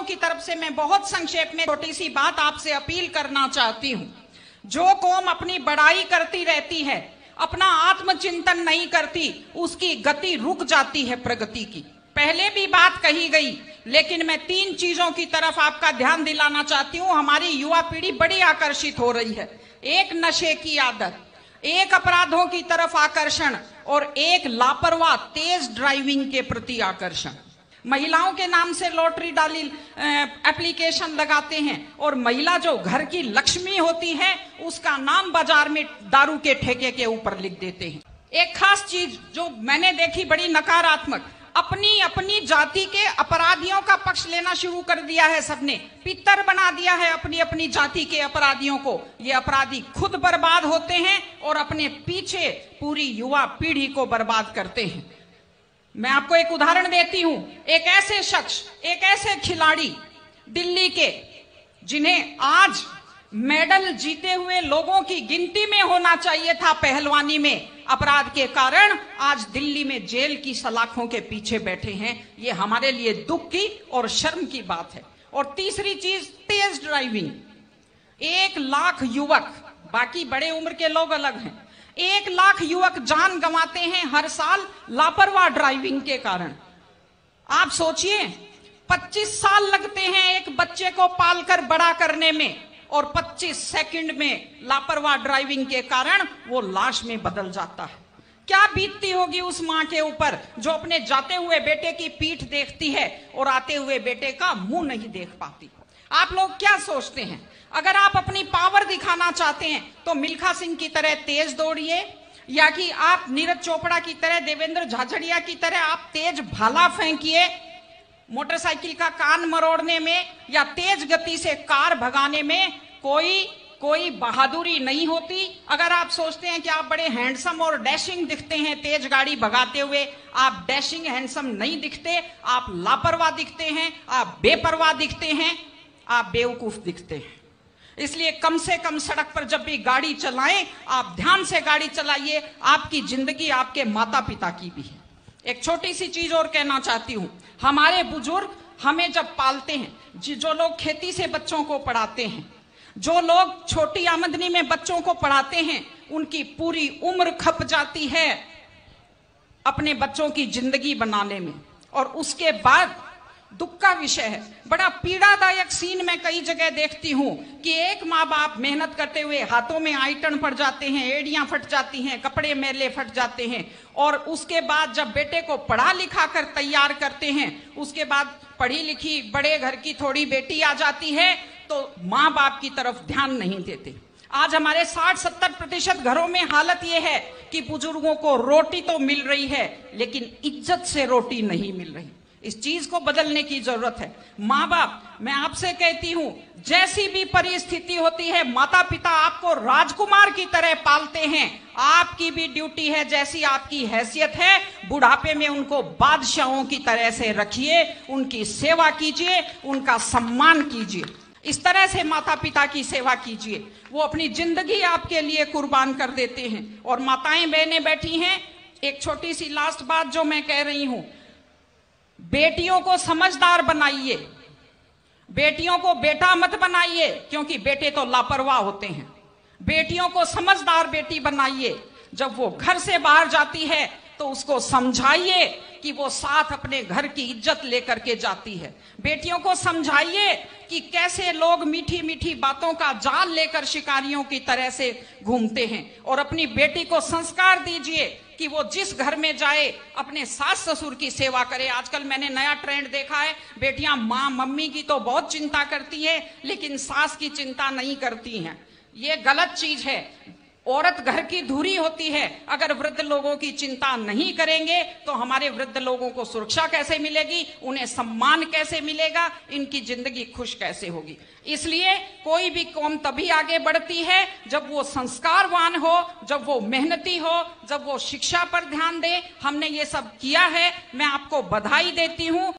की तरफ से मैं बहुत संक्षेप में छोटी सी बात आपसे अपील करना चाहती हूँ। जो कौम अपनी बड़ाई करती रहती है, अपना आत्मचिंतन नहीं करती, उसकी गति रुक जाती है प्रगति की। पहले भी बात कही गई, लेकिन मैं 3 चीजों की तरफ आपका ध्यान दिलाना चाहती हूँ। हमारी युवा पीढ़ी बड़ी आकर्षित हो रही है। एक नशे की आदत, एक अपराधों की तरफ आकर्षण और एक लापरवाह तेज ड्राइविंग के प्रति आकर्षण। महिलाओं के नाम से लॉटरी डाली एप्लीकेशन लगाते हैं और महिला जो घर की लक्ष्मी होती है उसका नाम बाजार में दारू के ठेके के ऊपर लिख देते हैं। एक खास चीज जो मैंने देखी बड़ी नकारात्मक, अपनी अपनी जाति के अपराधियों का पक्ष लेना शुरू कर दिया है। सबने पितर बना दिया है अपनी अपनी जाति के अपराधियों को। ये अपराधी खुद बर्बाद होते हैं और अपने पीछे पूरी युवा पीढ़ी को बर्बाद करते हैं। मैं आपको एक उदाहरण देती हूं। एक ऐसे शख्स, एक ऐसे खिलाड़ी दिल्ली के, जिन्हें आज मेडल जीते हुए लोगों की गिनती में होना चाहिए था पहलवानी में, अपराध के कारण आज दिल्ली में जेल की सलाखों के पीछे बैठे हैं। ये हमारे लिए दुख की और शर्म की बात है। और तीसरी चीज, तेज ड्राइविंग। 1 लाख युवक, बाकी बड़े उम्र के लोग अलग हैं, 1 लाख युवक जान गंवाते हैं हर साल लापरवाह ड्राइविंग के कारण। आप सोचिए, 25 साल लगते हैं एक बच्चे को पालकर बड़ा करने में और 25 सेकंड में लापरवाह ड्राइविंग के कारण वो लाश में बदल जाता है। क्या बीतती होगी उस मां के ऊपर जो अपने जाते हुए बेटे की पीठ देखती है और आते हुए बेटे का मुंह नहीं देख पाती। आप लोग क्या सोचते हैं? अगर आप अपनी पावर दिखाना चाहते हैं तो मिल्खा सिंह की तरह तेज दौड़िए, या कि आप नीरज चोपड़ा की तरह, देवेंद्र झाझड़िया की तरह आप तेज भाला फेंकिए मोटरसाइकिल का कान मरोड़ने में, या तेज गति से कार भगाने में कोई बहादुरी नहीं होती। अगर आप सोचते हैं कि आप बड़े हैंडसम और डैशिंग दिखते हैं तेज गाड़ी भगाते हुए, आप डैशिंग हैंडसम नहीं दिखते, आप लापरवाह दिखते हैं, आप बेपरवाह दिखते हैं, आप बेवकूफ दिखते हैं। इसलिए कम से कम सड़क पर जब भी गाड़ी चलाएं, आप ध्यान से गाड़ी चलाइए। आपकी जिंदगी आपके माता पिता की भी है। एक छोटी सी चीज और कहना चाहती हूं। हमारे बुजुर्ग हमें जब पालते हैं, जो लोग खेती से बच्चों को पढ़ाते हैं, जो लोग छोटी आमदनी में बच्चों को पढ़ाते हैं, उनकी पूरी उम्र खप जाती है अपने बच्चों की जिंदगी बनाने में। और उसके बाद दुख का विषय है, बड़ा पीड़ादायक सीन मैं कई जगह देखती हूं कि एक माँ बाप मेहनत करते हुए हाथों में आइटन पड़ जाते हैं, एड़ियां फट जाती हैं, कपड़े मैले फट जाते हैं, और उसके बाद जब बेटे को पढ़ा लिखा कर तैयार करते हैं, उसके बाद पढ़ी लिखी बड़े घर की थोड़ी बेटी आ जाती है तो माँ बाप की तरफ ध्यान नहीं देते। आज हमारे 60-70% घरों में हालत यह है कि बुजुर्गों को रोटी तो मिल रही है लेकिन इज्जत से रोटी नहीं मिल रही। इस चीज को बदलने की जरूरत है। माँ बाप, मैं आपसे कहती हूं, जैसी भी परिस्थिति होती है, माता पिता आपको राजकुमार की तरह पालते हैं। आपकी भी ड्यूटी है, जैसी आपकी हैसियत है, बुढ़ापे में उनको बादशाहों की तरह से रखिए, उनकी सेवा कीजिए, उनका सम्मान कीजिए। इस तरह से माता पिता की सेवा कीजिए। वो अपनी जिंदगी आपके लिए कुर्बान कर देते हैं। और माताएं बहनें बैठी हैं, एक छोटी सी लास्ट बात जो मैं कह रही हूं, बेटियों को समझदार बनाइए, बेटियों को बेटा मत बनाइए, क्योंकि बेटे तो लापरवाह होते हैं। बेटियों को समझदार बेटी बनाइए। जब वो घर से बाहर जाती है तो उसको समझाइए कि वो साथ अपने घर की इज्जत लेकर के जाती है। बेटियों को समझाइए कि कैसे लोग मीठी मीठी बातों का जाल लेकर शिकारियों की तरह से घूमते हैं। और अपनी बेटी को संस्कार दीजिए कि वो जिस घर में जाए अपने सास ससुर की सेवा करे। आजकल मैंने नया ट्रेंड देखा है, बेटियां माँ मम्मी की तो बहुत चिंता करती है लेकिन सास की चिंता नहीं करती हैं। ये गलत चीज है। औरत घर की धुरी होती है। अगर वृद्ध लोगों की चिंता नहीं करेंगे तो हमारे वृद्ध लोगों को सुरक्षा कैसे मिलेगी, उन्हें सम्मान कैसे मिलेगा, इनकी जिंदगी खुश कैसे होगी। इसलिए कोई भी कौम तभी आगे बढ़ती है जब वो संस्कारवान हो, जब वो मेहनती हो, जब वो शिक्षा पर ध्यान दे। हमने ये सब किया है, मैं आपको बधाई देती हूँ।